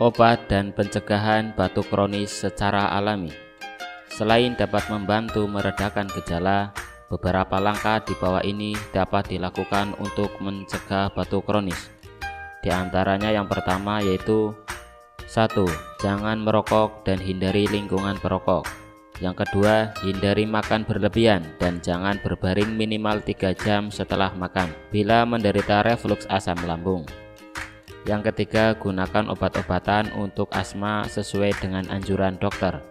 Obat dan pencegahan batuk kronis secara alami. Selain dapat membantu meredakan gejala, beberapa langkah di bawah ini dapat dilakukan untuk mencegah batuk kronis. Di antaranya yang pertama yaitu 1. Jangan merokok dan hindari lingkungan perokok. Yang kedua, hindari makan berlebihan dan jangan berbaring minimal 3 jam setelah makan bila menderita refluks asam lambung. Yang ketiga, gunakan obat-obatan untuk asma sesuai dengan anjuran dokter.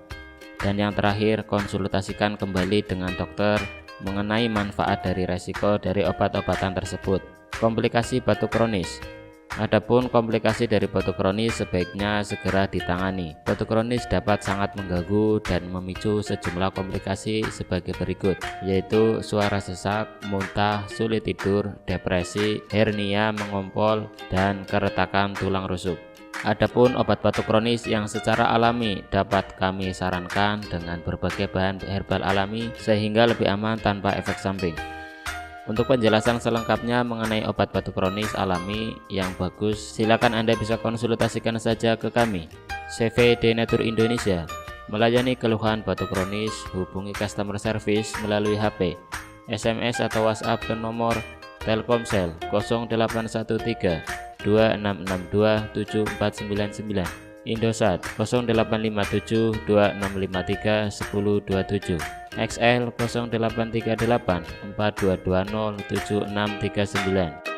Dan yang terakhir, konsultasikan kembali dengan dokter mengenai manfaat dari resiko dari obat-obatan tersebut. Komplikasi batuk kronis. Adapun komplikasi dari batuk kronis sebaiknya segera ditangani. Batuk kronis dapat sangat mengganggu dan memicu sejumlah komplikasi sebagai berikut, yaitu suara sesak, muntah, sulit tidur, depresi, hernia mengompol, dan keretakan tulang rusuk. Adapun obat batuk kronis yang secara alami dapat kami sarankan dengan berbagai bahan herbal alami sehingga lebih aman tanpa efek samping. Untuk penjelasan selengkapnya mengenai obat batuk kronis alami yang bagus, silakan Anda bisa konsultasikan saja ke kami, CVD Nature Indonesia. Melayani keluhan batuk kronis, hubungi customer service melalui HP, SMS atau WhatsApp ke nomor Telkomsel 0813 2662 7499, Indosat 0857 2653 1027, XL 0838 4220 7639.